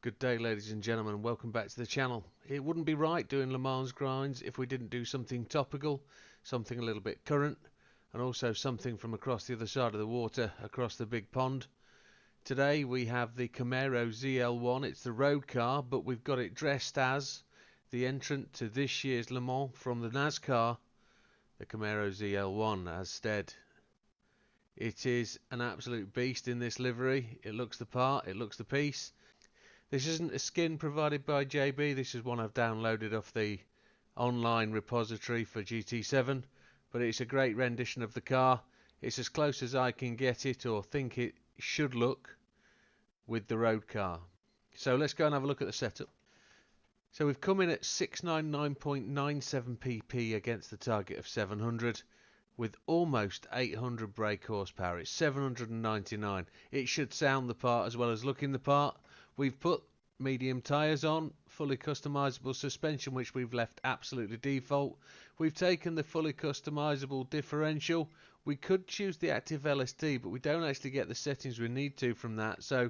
Good day, ladies and gentlemen, welcome back to the channel. It wouldn't be right doing Le Mans grinds if we didn't do something topical, something a little bit current, and also something from across the other side of the water, across the big pond. Today we have the Camaro ZL1. It's the road car, but we've got it dressed as the entrant to this year's Le Mans from the Nascar, the Camaro ZL1 as stead. It is an absolute beast in this livery. It looks the part, it looks the piece. This isn't a skin provided by JB, this is one I've downloaded off the online repository for GT7, but it's a great rendition of the car. It's as close as I can get it, or think it should look, with the road car. So let's go and have a look at the setup. So we've come in at 699.97 pp against the target of 700, with almost 800 brake horsepower. It's 799. It should sound the part as well as looking the part. We've put medium tyres on, fully customizable suspension, which we've left absolutely default. We've taken the fully customizable differential. We could choose the active LSD, but we don't actually get the settings we need to from that. So,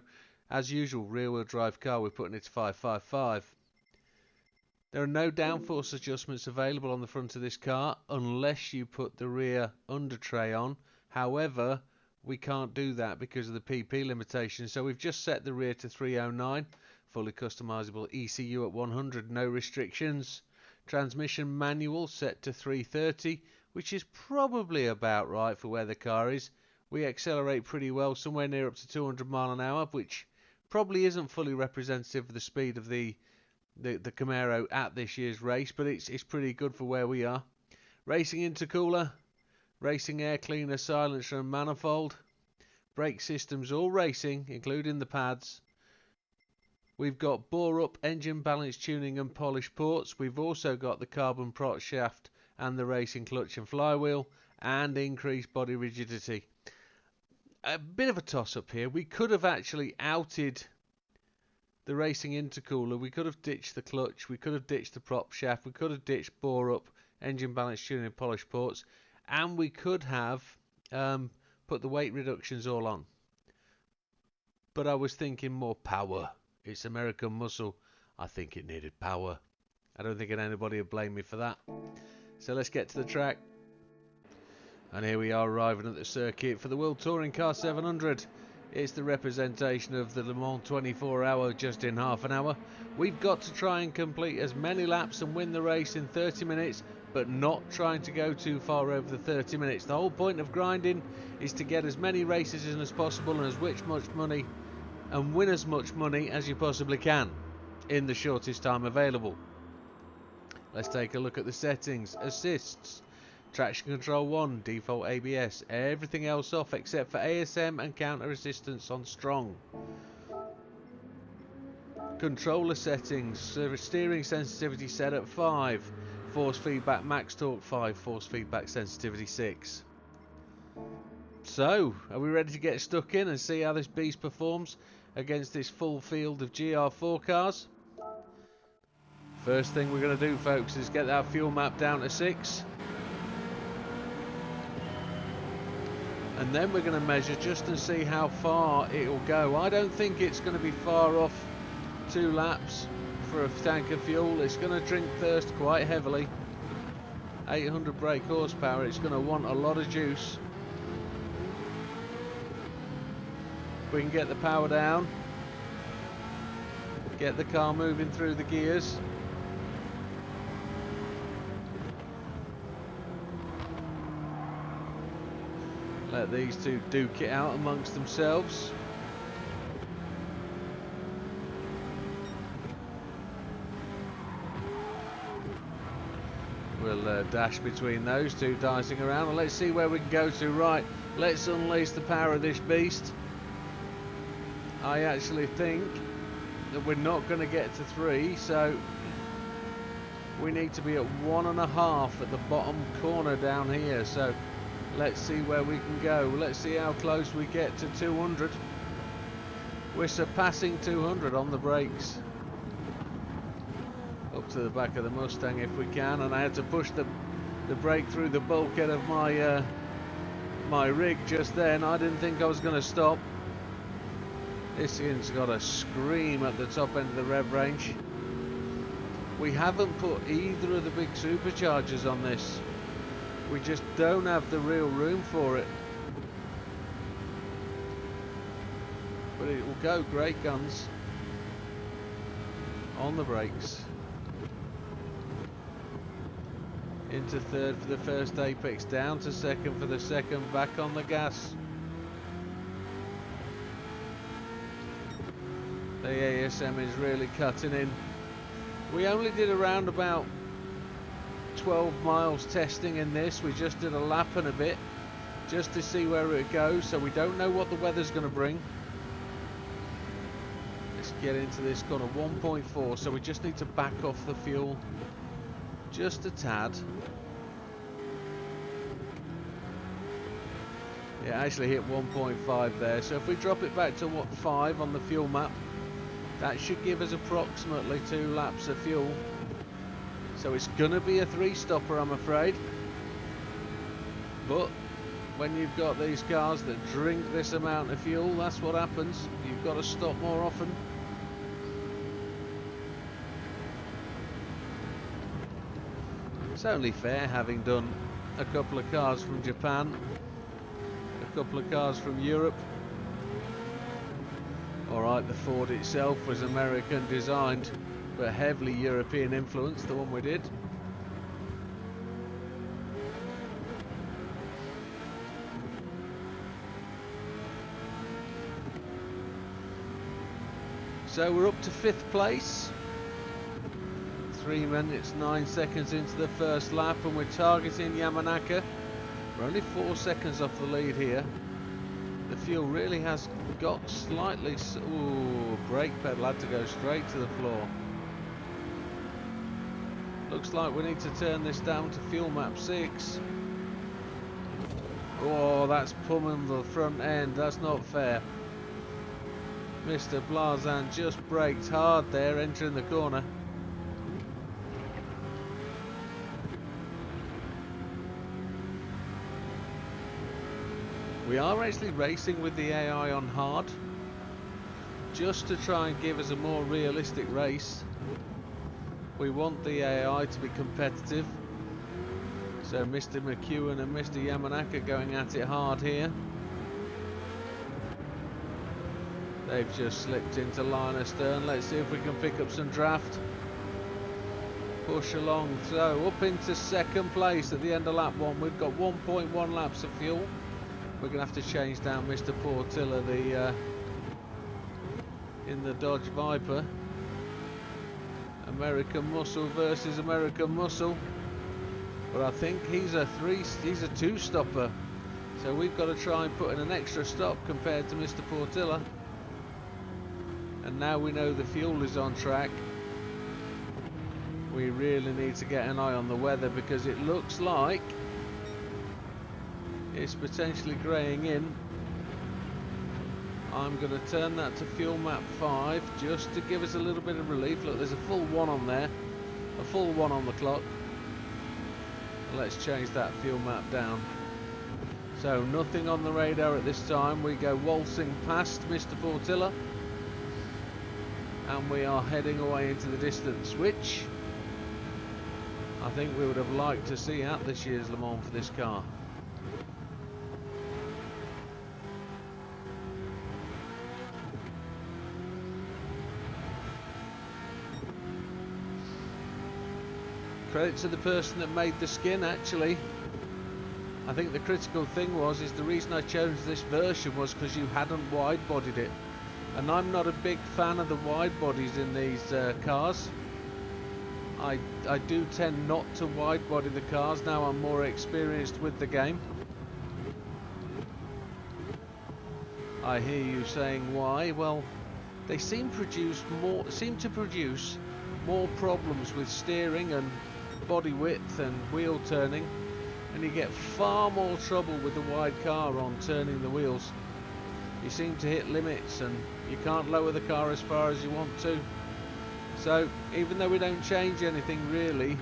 as usual, rear-wheel drive car, we're putting it to 555. There are no downforce adjustments available on the front of this car unless you put the rear under tray on. However, we can't do that because of the PP limitation, so we've just set the rear to 309, fully customizable ECU at 100, no restrictions. Transmission manual set to 330, which is probably about right for where the car is. We accelerate pretty well, somewhere near up to 200 mile an hour, which probably isn't fully representative of the speed of the Camaro at this year's race, but it's pretty good for where we are. Racing intercooler, racing air cleaner, silencer and manifold. Brake systems all racing, including the pads. We've got bore up, engine balance tuning and polish ports. We've also got the carbon prop shaft and the racing clutch and flywheel, and increased body rigidity. A bit of a toss up here. We could have actually outed the racing intercooler. We could have ditched the clutch, we could have ditched the prop shaft, we could have ditched bore up, engine balance tuning and polish ports, and we could have put the weight reductions all on. But I was thinking more power. It's American muscle. I think it needed power. I don't think anybody would blame me for that. So let's get to the track. And here we are arriving at the circuit for the World Touring Car 700. It's the representation of the Le Mans 24-hour just in half an hour. We've got to try and complete as many laps and win the race in 30 minutes, but not trying to go too far over the 30 minutes. The whole point of grinding is to get as many races in as possible and win as much money as you possibly can in the shortest time available. Let's take a look at the settings. Assists. Traction control 1, default ABS, everything else off except for ASM and counter assistance on strong. Controller settings, steering sensitivity set at 5, force feedback max torque 5, force feedback sensitivity 6. So, are we ready to get stuck in and see how this beast performs against this full field of GR4 cars? First thing we're going to do, folks, is get that fuel map down to 6. And then we're going to measure just to see how far it'll go. I don't think it's going to be far off 2 laps for a tank of fuel. It's going to drink thirst quite heavily. 800 brake horsepower. It's going to want a lot of juice. We can get the power down. Get the car moving through the gears. Let these two duke it out amongst themselves. We'll dash between those two, dicing around, and let's see where we can go to. Right, let's unleash the power of this beast. I actually think that we're not going to get to 3, so we need to be at 1.5 at the bottom corner down here. So let's see where we can go. Let's see how close we get to 200. We're surpassing 200 on the brakes. Up to the back of the Mustang if we can, and I had to push the brake through the bulkhead of my rig just then. I didn't think I was going to stop. This thing's got a scream at the top end of the rev range. We haven't put either of the big superchargers on this. We just don't have the real room for it. But it will go great guns on the brakes. Into third for the first apex, down to second for the second, back on the gas. The ASM is really cutting in. We only did around about 12 miles testing in this. We just did a lap and a bit just to see where it goes, so we don't know what the weather's going to bring. Let's get into this corner. 1.4, so we just need to back off the fuel just a tad. It actually hit 1.5 there, so if we drop it back to what, 5 on the fuel map, that should give us approximately 2 laps of fuel. So it's gonna be a 3-stopper, I'm afraid. But when you've got these cars that drink this amount of fuel, that's what happens. You've got to stop more often. It's only fair, having done a couple of cars from Japan, a couple of cars from Europe. Alright, the Ford itself was American designed, but heavily European influenced, the one we did. So we're up to 5th place. 3 minutes 9 seconds into the first lap, and we're targeting Yamanaka. We're only 4 seconds off the lead here. The fuel really has got slightly... Ooh, brake pedal had to go straight to the floor. Looks like we need to turn this down to fuel map 6. Oh, that's pummeling the front end. That's not fair. Mr. Blazan just braked hard there, entering the corner. We are actually racing with the AI on hard, just to try and give us a more realistic race. We want the AI to be competitive. So Mr. McEwen and Mr. Yamanaka going at it hard here. They've just slipped into line astern. Let's see if we can pick up some draft. Push along. So up into 2nd place at the end of lap 1. We've got 1.1 laps of fuel. We're going to have to change down Mr. Portilla in the Dodge Viper. American Muscle versus American Muscle. But I think he's a 2-stopper. So we've got to try and put in an extra stop compared to Mr. Portilla. And now we know the fuel is on track. We really need to get an eye on the weather, because it looks like it's potentially greying in. I'm going to turn that to fuel map 5 just to give us a little bit of relief. Look, there's a full 1 on there, a full 1 on the clock. Let's change that fuel map down. So nothing on the radar at this time. We go waltzing past Mr. Portilla, and we are heading away into the distance, which I think we would have liked to see at this year's Le Mans for this car. Credit to the person that made the skin, actually. I think the critical thing is the reason I chose this version was because you hadn't wide-bodied it. And I'm not a big fan of the wide bodies in these cars. I do tend not to wide body the cars now I'm more experienced with the game. I hear you saying why. Well, they seem to produce more problems with steering and body width and wheel turning, and you get far more trouble with the wide car on turning the wheels. You seem to hit limits and you can't lower the car as far as you want to. So even though we don't change anything really,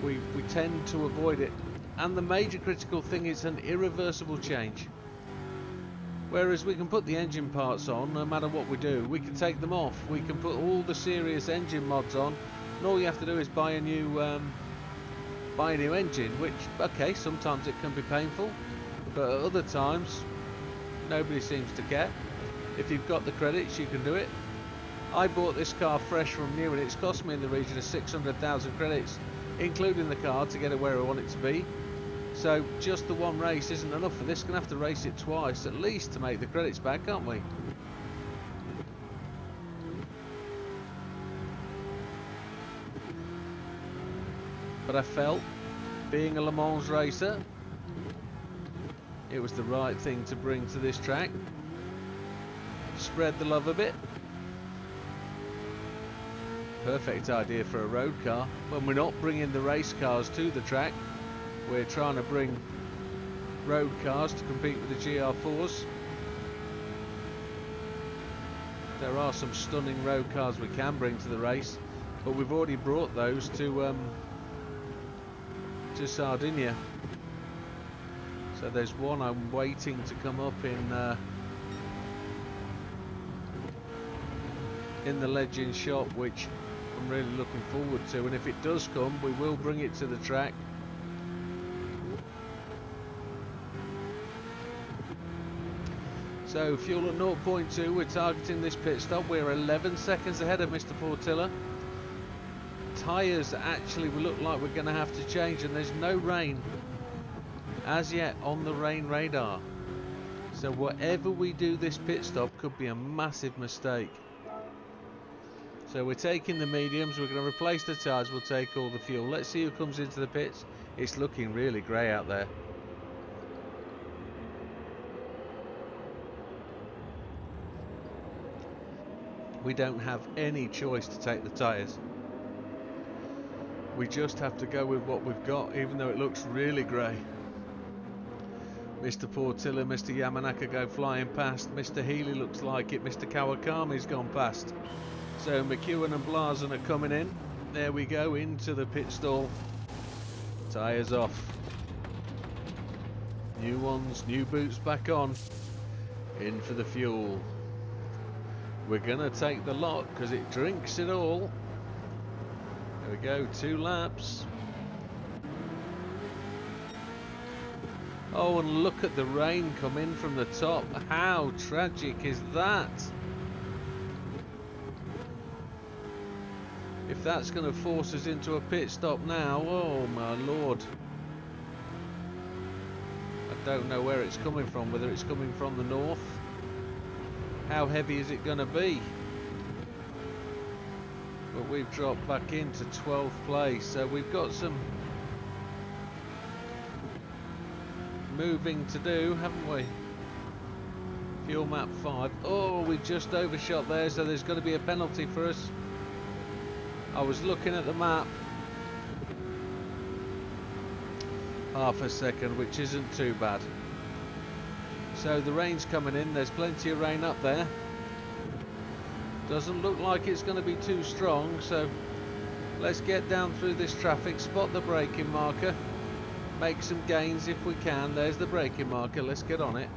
we tend to avoid it. And the major critical thing is an irreversible change. Whereas we can put the engine parts on no matter what we do. We can take them off. We can put all the serious engine mods on, and all you have to do is buy a new engine. Which, okay, sometimes it can be painful, but at other times nobody seems to care. If you've got the credits, you can do it. I bought this car fresh from new, and it's cost me in the region of 600,000 credits, including the car, to get it where I want it to be. So just the one race isn't enough for this. Gonna have to race it twice at least to make the credits back, aren't we? But I felt, being a Le Mans racer, it was the right thing to bring to this track. Spread the love a bit. Perfect idea for a road car. When we're not bringing the race cars to the track, we're trying to bring road cars to compete with the GR4s. There are some stunning road cars we can bring to the race, but we've already brought those to Sardinia. So there's one I'm waiting to come up in the Legend shop, which I'm really looking forward to, and if it does come, we will bring it to the track. So fuel at 0.2, we're targeting this pit stop. We're 11 seconds ahead of Mr. Portilla. Tyres actually will look like we're going to have to change, and there's no rain as yet on the rain radar. So whatever we do this pit stop could be a massive mistake. So we're taking the mediums, we're going to replace the tyres, we'll take all the fuel. Let's see who comes into the pits. It's looking really grey out there. We don't have any choice to take the tyres. We just have to go with what we've got, even though it looks really grey. Mr. Portilla, Mr. Yamanaka go flying past. Mr. Healy looks like it. Mr. Kawakami's gone past. So McEwen and Blasen are coming in. There we go, into the pit stall. Tyres off. New ones, new boots back on. In for the fuel. We're gonna take the lot because it drinks it all. There we go, 2 laps. Oh, and look at the rain come in from the top. How tragic is that? If that's going to force us into a pit stop now, oh my lord. I don't know where it's coming from, whether it's coming from the north. How heavy is it going to be? But we've dropped back into 12th place, so we've got some moving to do, haven't we? Fuel map 5. Oh, we just overshot there, so there's going to be a penalty for us. I was looking at the map. Half a second, which isn't too bad. So the rain's coming in, there's plenty of rain up there. Doesn't look like it's going to be too strong, so let's get down through this traffic, spot the braking marker, make some gains if we can. There's the braking marker, let's get on it.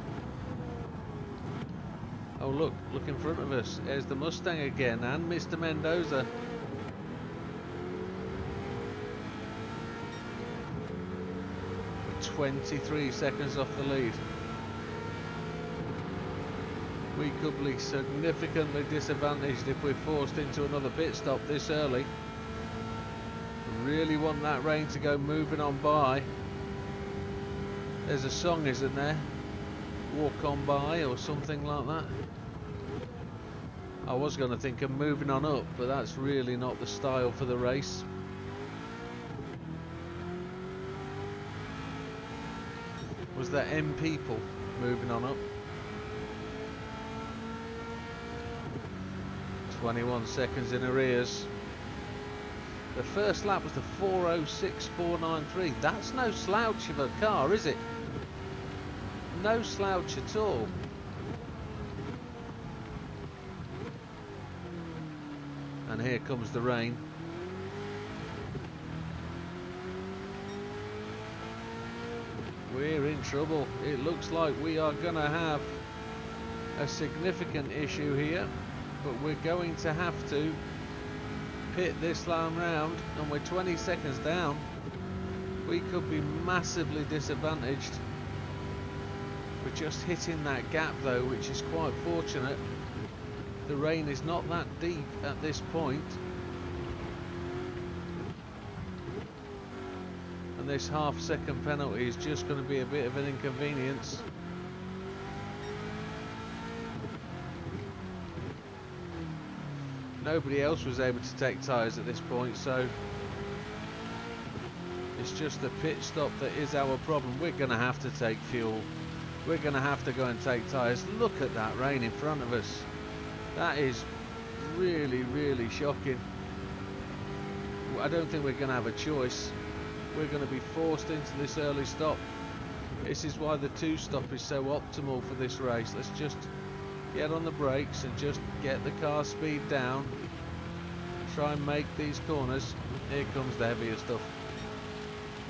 Oh look in front of us, there's the Mustang again, and Mr. Mendoza. We're 23 seconds off the lead. We could be significantly disadvantaged if we're forced into another pit stop this early. Really want that rain to go moving on by. There's a song, isn't there? Walk on by or something like that. I was going to think of moving on up, but that's really not the style for the race. Was that M people moving on up? 21 seconds in arrears. The first lap was the 4:06.493. That's no slouch of a car, is it? No slouch at all. And here comes the rain. We're in trouble. It looks like we are gonna have a significant issue here, but we're going to have to pit this line round, and we're 20 seconds down. We could be massively disadvantaged. We're just hitting that gap though, which is quite fortunate. The rain is not that deep at this point, and this half-second penalty is just going to be a bit of an inconvenience. Nobody else was able to take tyres at this point, so it's just the pit stop that is our problem. We're going to have to take fuel. We're going to have to go and take tyres. Look at that rain in front of us. That is really, really shocking. I don't think we're going to have a choice. We're going to be forced into this early stop. This is why the 2-stop is so optimal for this race. Let's just get on the brakes and just get the car speed down. Try and make these corners. Here comes the heavier stuff.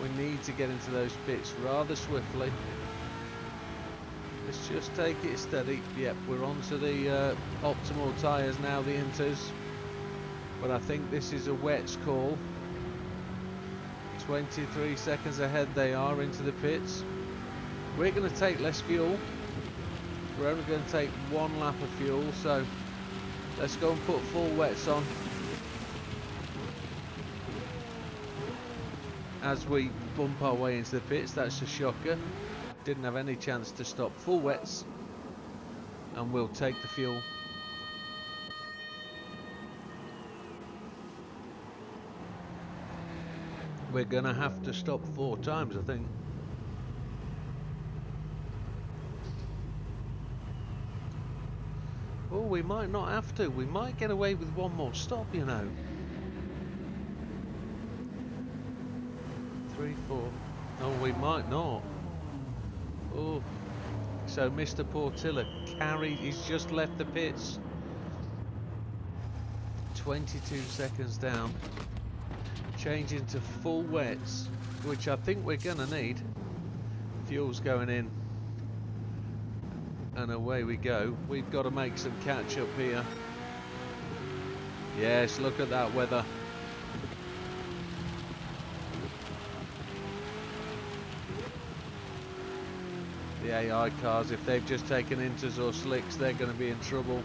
We need to get into those pits rather swiftly. Let's just take it steady. Yep, we're on to the optimal tyres now, the Inters. But I think this is a wets call. 23 seconds ahead they are into the pits. We're going to take less fuel. We're only going to take 1 lap of fuel, so let's go and put full wets on as we bump our way into the pits. That's a shocker. Didn't have any chance to stop. Full wets, and we'll take the fuel. We're going to have to stop 4 times, I think. Oh, we might not have to. We might get away with 1 more stop, you know. 3, 4. Oh, we might not. Oh, so Mr. Portilla carried. He's just left the pits. 22 seconds down. Changing to full wets, which I think we're gonna need. Fuel's going in, and away we go. We've got to make some catch up here. Yes, look at that weather. The AI cars, if they've just taken Inters or slicks, they're going to be in trouble.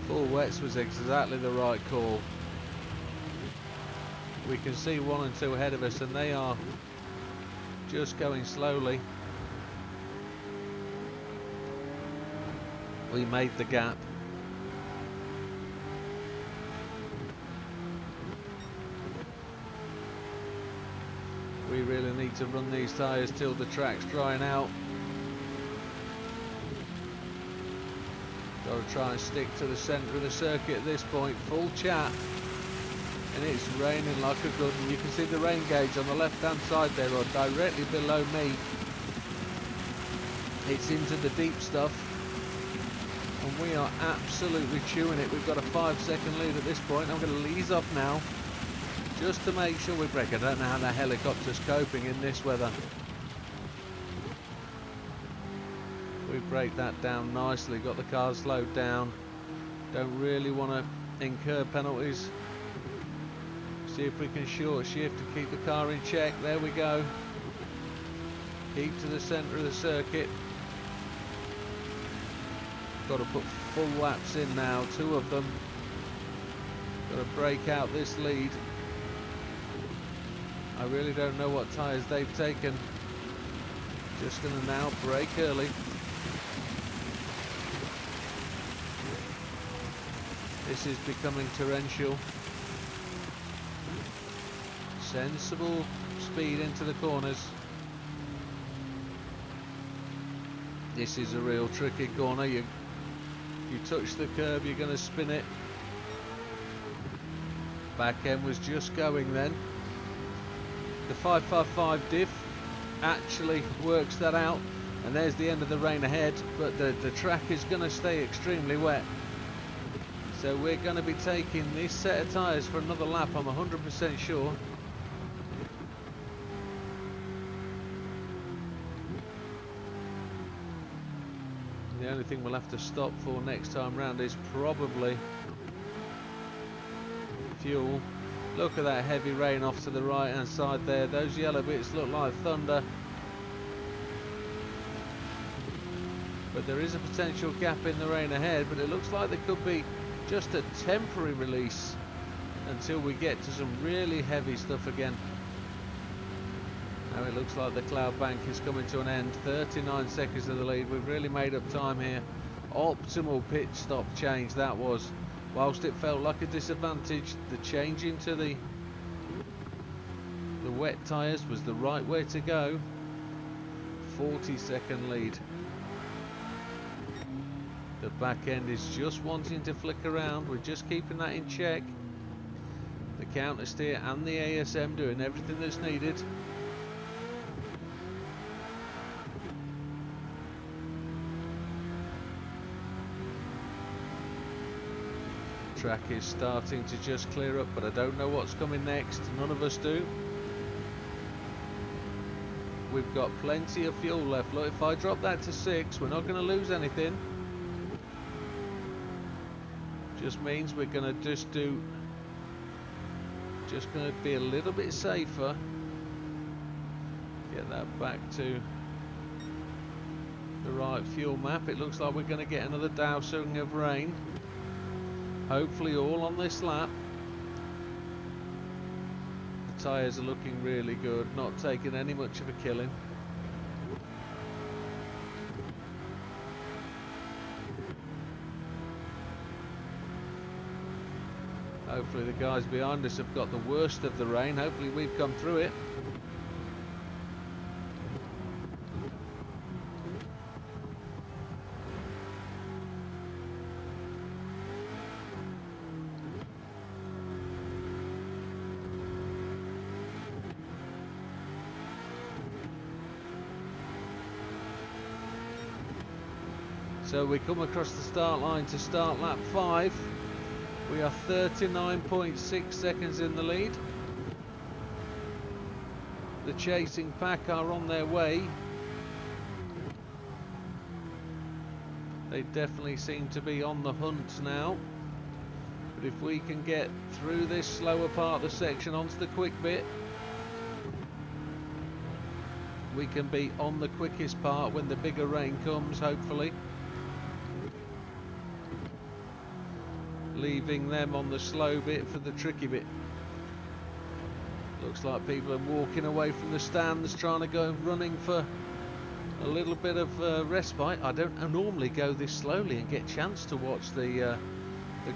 Full wets was exactly the right call. We can see 1 and 2 ahead of us, and they are just going slowly. We made the gap. We really need to run these tyres till the track's drying out. Got to try and stick to the centre of the circuit at this point. Full chat, and it's raining like a good one. You can see the rain gauge on the left hand side there, or directly below me. It's into the deep stuff, and we are absolutely chewing it. We've got a 5-second lead at this point. I'm going to ease off now, just to make sure we break. I don't know how the helicopter's coping in this weather. We break that down nicely, got the car slowed down. Don't really want to incur penalties. See if we can short shift to keep the car in check. There we go. Keep to the centre of the circuit. Got to put full laps in now, 2 of them. Got to break out this lead. I really don't know what tyres they've taken. Just going to now brake early. This is becoming torrential. Sensible speed into the corners. This is a real tricky corner. You touch the curb, you're going to spin it. Back end was just going then. The 555 diff actually works that out, and there's the end of the rain ahead, but the track is going to stay extremely wet. So we're going to be taking this set of tyres for another lap, I'm 100% sure. The only thing we'll have to stop for next time round is probably fuel. Look at that heavy rain off to the right hand side there. Those yellow bits look like thunder. But there is a potential gap in the rain ahead, but it looks like there could be just a temporary release until we get to some really heavy stuff again. Now it looks like the cloud bank is coming to an end. 39 seconds of the lead. We've really made up time here. Optimal pit stop change that was. Whilst it felt like a disadvantage, the change into the wet tyres was the right way to go. 40-second lead. The back end is just wanting to flick around. We're just keeping that in check. The counter steer and the ASM doing everything that's needed. Track is starting to just clear up, but I don't know what's coming next. None of us do. We've got plenty of fuel left. Look, if I drop that to 6, we're not going to lose anything. Just means we're going to just going to be a little bit safer. Get that back to the right fuel map. It looks like we're going to get another dousing of rain. Hopefully all on this lap. The tyres are looking really good, not taking any much of a killing. Hopefully the guys behind us have got the worst of the rain. Hopefully we've come through it. So we come across the start line to start lap 5. We are 39.6 seconds in the lead. The chasing pack are on their way. They definitely seem to be on the hunt now. But if we can get through this slower part of the section onto the quick bit, we can be on the quickest part when the bigger rain comes, hopefully. Leaving them on the slow bit for the tricky bit. Looks like people are walking away from the stands, trying to go running for a little bit of respite. I don't normally go this slowly and get a chance to watch the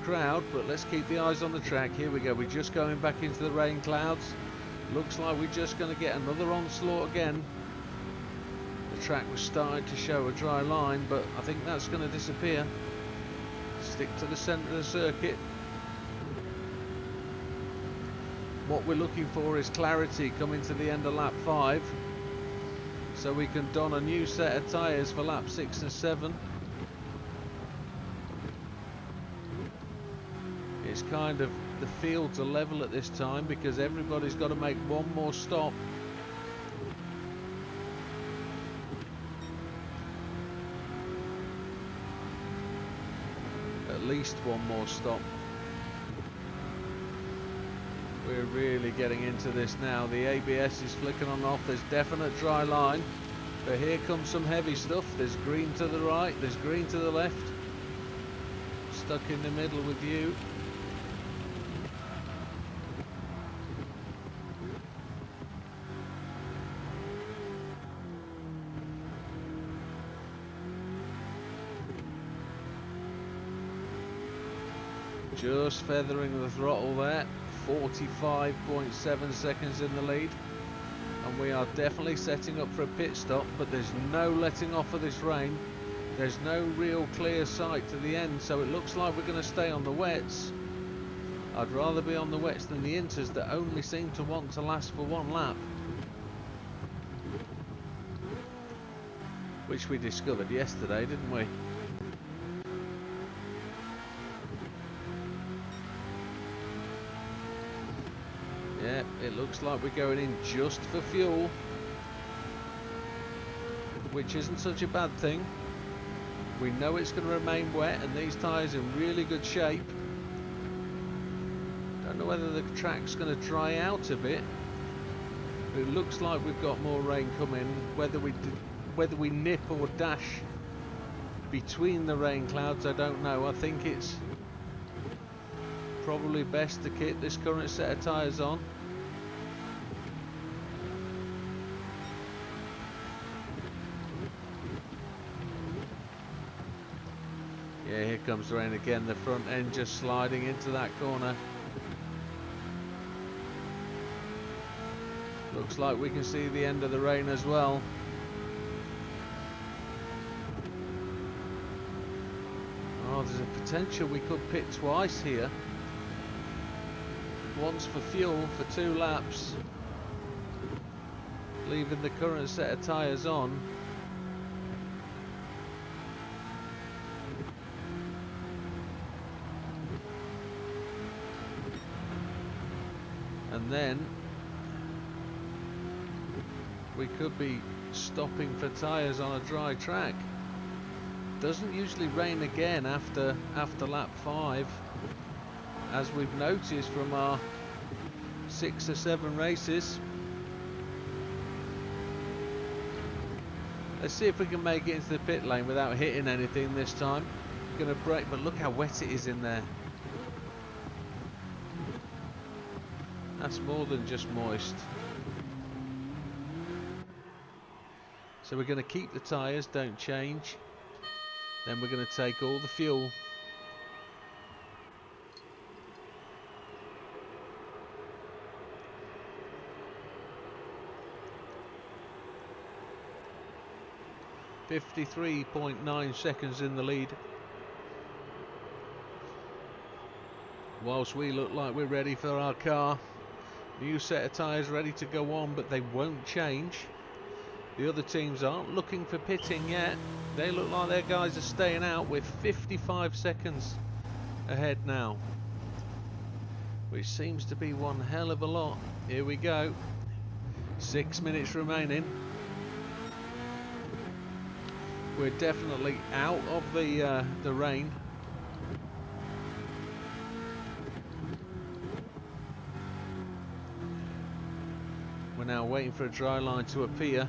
crowd, but let's keep the eyes on the track. Here we go. We're just going back into the rain clouds. Looks like we're just going to get another onslaught again. The track was starting to show a dry line, but I think that's going to disappear. Stick to the centre of the circuit. What we're looking for is clarity coming to the end of lap 5, so we can don a new set of tyres for lap 6 and 7. It's kind of, the fields are level at this time because everybody's got to make one more stop. At least one more stop. We're really getting into this now. The ABS is flicking on and off. There's definite dry line, but here comes some heavy stuff. There's green to the right, there's green to the left. Stuck in the middle with you. Just feathering the throttle there. 45.7 seconds in the lead, and we are definitely setting up for a pit stop, but there's no letting off of this rain. There's no real clear sight to the end, so it looks like we're going to stay on the wets. I'd rather be on the wets than the inters that only seem to want to last for one lap, which we discovered yesterday, didn't we? Yeah, it looks like we're going in just for fuel, which isn't such a bad thing. We know it's going to remain wet, and these tyres are in really good shape. Don't know whether the track's going to dry out a bit, but it looks like we've got more rain coming. Whether we nip or dash between the rain clouds, I don't know. I think it's probably best to kit this current set of tyres on. Yeah, here comes the rain again. The front end just sliding into that corner. Looks like we can see the end of the rain as well. Oh, there's a potential we could pit twice here. Once for fuel for 2 laps, leaving the current set of tyres on. And then we could be stopping for tyres on a dry track. Doesn't usually rain again after lap 5, as we've noticed from our 6 or 7 races. Let's see if we can make it into the pit lane without hitting anything this time. Gonna brake, but look how wet it is in there. That's more than just moist. So we're going to keep the tyres, don't change. Then we're going to take all the fuel. .9 seconds in the lead. Whilst we look like we're ready for our car. New set of tyres ready to go on, but they won't change. The other teams aren't looking for pitting yet. They look like their guys are staying out. We're 55 seconds ahead now, which seems to be one hell of a lot. Here we go. 6 minutes remaining. We're definitely out of the rain. We're now waiting for a dry line to appear.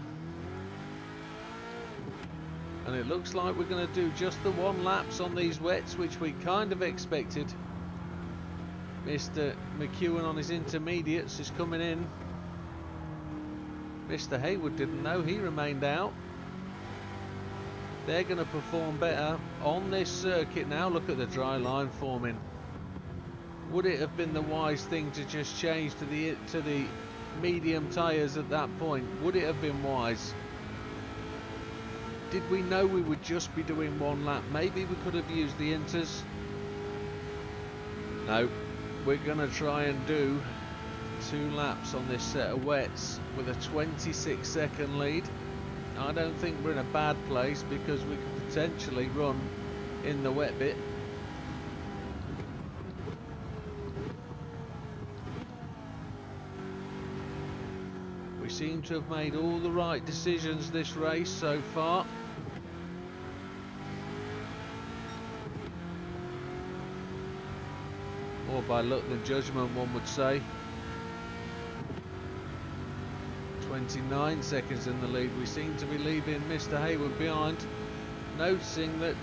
And it looks like we're going to do just the 1 laps on these wets, which we kind of expected. Mr. McEwen on his intermediates is coming in. Mr. Haywood didn't know, he remained out. They're going to perform better on this circuit now. Look at the dry line forming. Would it have been the wise thing to just change to the medium tyres at that point? Would it have been wise? Did we know we would just be doing 1 lap? Maybe we could have used the inters. No, we're going to try and do 2 laps on this set of wets with a 26-second lead. I don't think we're in a bad place because we could potentially run in the wet bit. We seem to have made all the right decisions this race so far. More by luck than judgment, one would say. 29 seconds in the lead. We seem to be leaving Mr. Haywood behind. Noticing that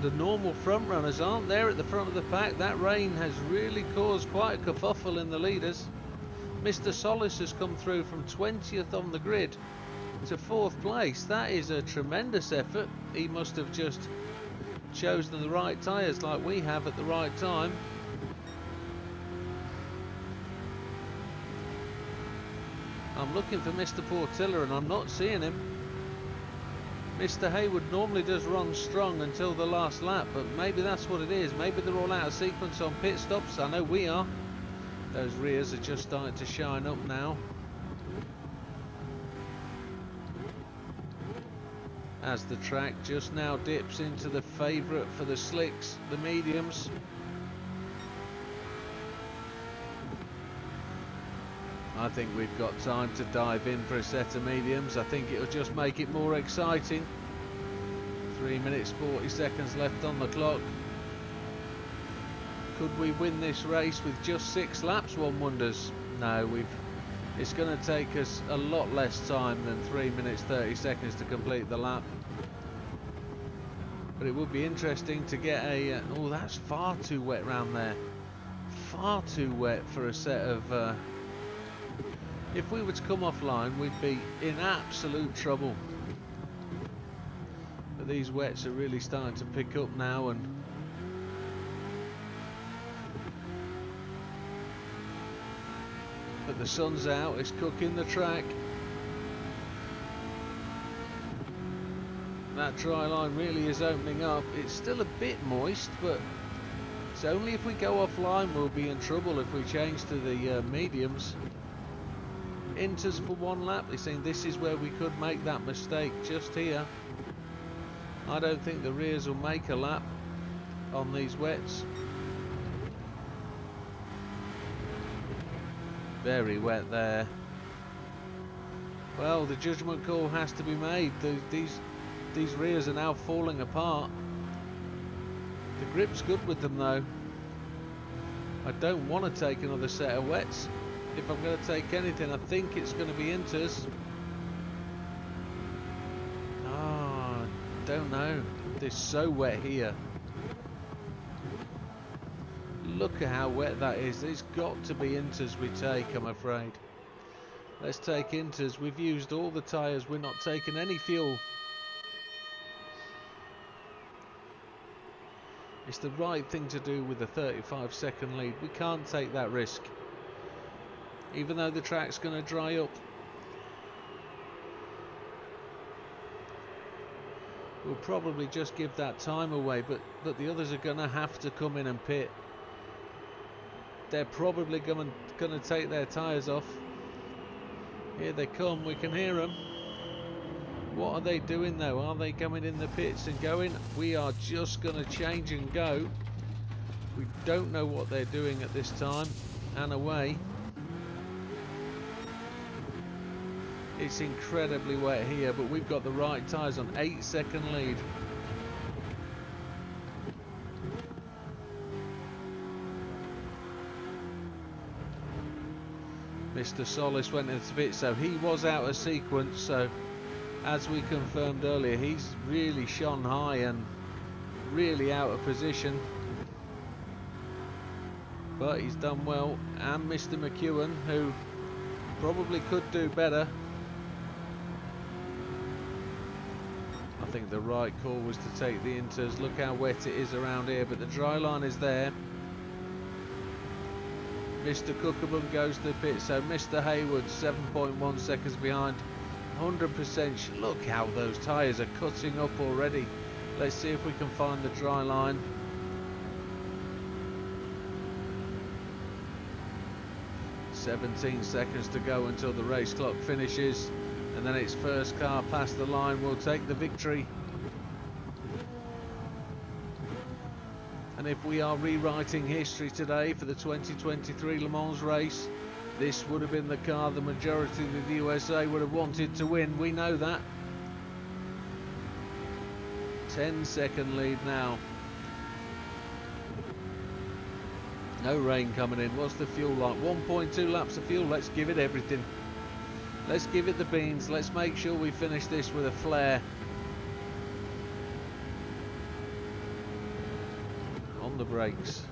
the normal front runners aren't there at the front of the pack. That rain has really caused quite a kerfuffle in the leaders. Mr. Solis has come through from 20th on the grid to 4th place. That is a tremendous effort. He must have just chosen the right tyres like we have at the right time. I'm looking for Mr. Portilla and I'm not seeing him. Mr. Haywood normally does run strong until the last lap, but maybe that's what it is. Maybe they're all out of sequence on pit stops. I know we are. Those rears are just starting to shine up now. As the track just now dips into the favourite for the slicks, the mediums. I think we've got time to dive in for a set of mediums. I think it'll just make it more exciting. 3 minutes 40 seconds left on the clock. Could we win this race with just 6 laps, one wonders? No, it's going to take us a lot less time than 3 minutes 30 seconds to complete the lap. But it would be interesting to get a... oh, that's far too wet round there. Far too wet for a set of... if we were to come offline, we'd be in absolute trouble. But these wets are really starting to pick up now, and but the sun's out, it's cooking the track. That dry line really is opening up. It's still a bit moist, but it's only if we go offline we'll be in trouble if we change to the mediums. Inters for 1 lap. They're saying this is where we could make that mistake, just here. I don't think the rears will make a lap on these wets. Very wet there. Well, the judgment call has to be made. These rears are now falling apart. The grip's good with them though. I don't want to take another set of wets. If I'm going to take anything, I think it's going to be inters. Ah, don't know. It's so wet here. Look at how wet that is. It's got to be inters we take, I'm afraid. Let's take inters. We've used all the tyres. We're not taking any fuel. It's the right thing to do with a 35-second lead. We can't take that risk. Even though the track's going to dry up. We'll probably just give that time away, but the others are going to have to come in and pit. They're probably going to take their tyres off. Here they come, we can hear them. What are they doing though? Are they coming in the pits and going? We are just going to change and go. We don't know what they're doing at this time. And away. It's incredibly wet here, but we've got the right tyres on. 8-second lead. Mr. Solis went into pit, so he was out of sequence. So, as we confirmed earlier, he's really shone high and really out of position. But he's done well. And Mr. McEwen, who probably could do better. I think the right call was to take the inters. Look how wet it is around here, but the dry line is there. Mr. Cookerbum goes to the pit, so Mr. Hayward 7.1 seconds behind. 100%. Look how those tyres are cutting up already. Let's see if we can find the dry line. "17 seconds to go until the race clock finishes, and then its first car past the line will take the victory. And if we are rewriting history today for the 2023 Le Mans race, this would have been the car the majority of the USA would have wanted to win. We know that. 10-second lead now. No rain coming in. What's the fuel like? 1.2 laps of fuel. Let's give it everything. Let's give it the beans. Let's make sure we finish this with a flare. On the brakes.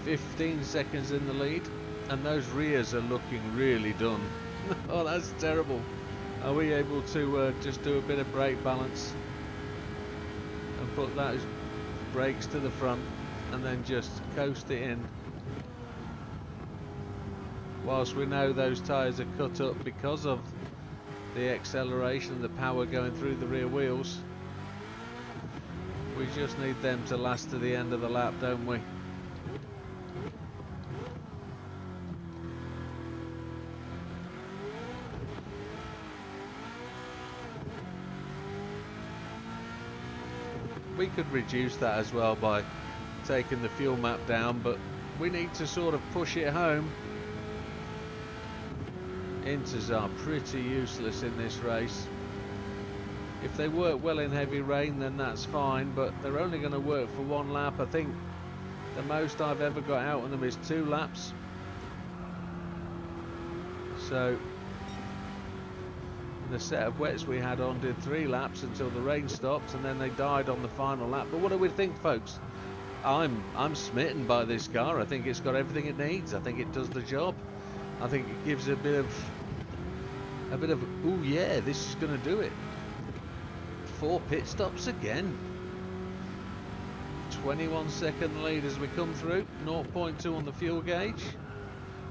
.15 seconds in the lead. And those rears are looking really done. Oh, that's terrible. Are we able to just do a bit of brake balance and put those brakes to the front and then just coast it in? Whilst we know those tyres are cut up because of the acceleration and the power going through the rear wheels, we just need them to last to the end of the lap, don't we? We could reduce that as well by taking the fuel map down, but we need to sort of push it home. Inters are pretty useless in this race. If they work well in heavy rain, then that's fine, but they're only going to work for one lap. I think the most I've ever got out on them is 2 laps. So the set of wets we had on did 3 laps until the rain stopped, and then they died on the final lap. But what do we think, folks? I'm smitten by this car. I think it's got everything it needs. I think it does the job. I think it gives a bit of ooh yeah, this is going to do it. 4 pit stops again. 21-second lead as we come through. 0.2 on the fuel gauge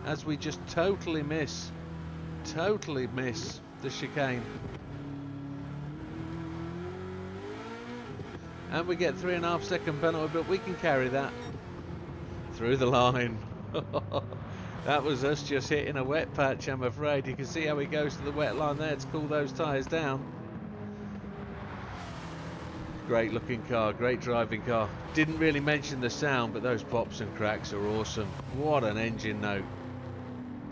as we just totally miss the chicane. And we get 3.5 second penalty, but we can carry that through the line. That was us just hitting a wet patch, I'm afraid. You can see how he goes to the wet line there to cool those tyres down. Great looking car, great driving car. Didn't really mention the sound, but those pops and cracks are awesome. What an engine note.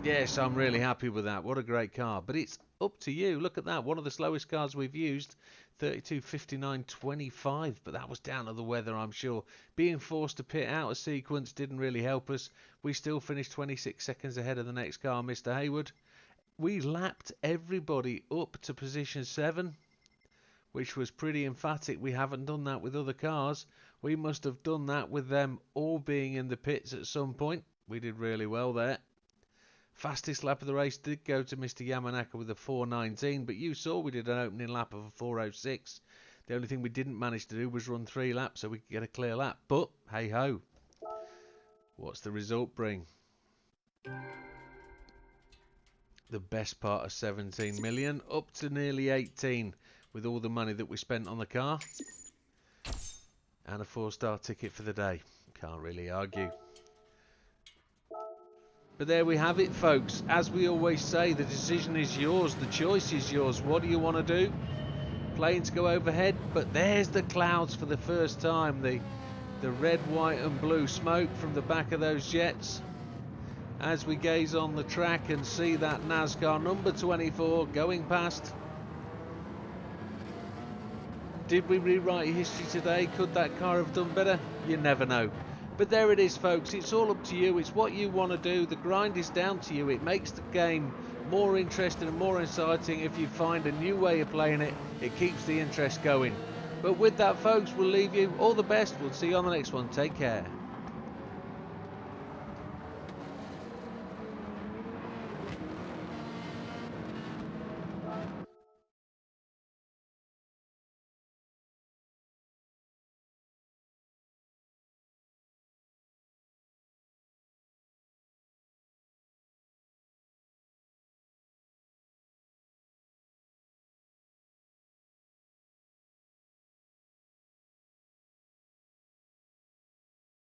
Yes, I'm really happy with that. What a great car. But it's up to you. Look at that. One of the slowest cars we've used. 32.59.25. But that was down to the weather, I'm sure. Being forced to pit out a sequence didn't really help us. We still finished 26 seconds ahead of the next car, Mr. Hayward. We lapped everybody up to position 7, which was pretty emphatic. We haven't done that with other cars. We must have done that with them all being in the pits at some point. We did really well there. Fastest lap of the race did go to Mr. Yamanaka with a 4:19, but you saw we did an opening lap of a 4:06. The only thing we didn't manage to do was run 3 laps so we could get a clear lap. But hey ho, what's the result bring? The best part of 17 million, up to nearly 18 with all the money that we spent on the car, and a 4-star ticket for the day. Can't really argue. But there we have it, folks. As we always say, the decision is yours, the choice is yours. What do you want to do? Planes go overhead, but there's the clouds for the first time. The red, white and blue smoke from the back of those jets. As we gaze on the track and see that NASCAR number 24 going past. Did we rewrite history today? Could that car have done better? You never know. But there it is, folks. It's all up to you. It's what you want to do. The grind is down to you. It makes the game more interesting and more exciting if you find a new way of playing it. It keeps the interest going. But with that, folks, we'll leave you. All the best. We'll see you on the next one. Take care.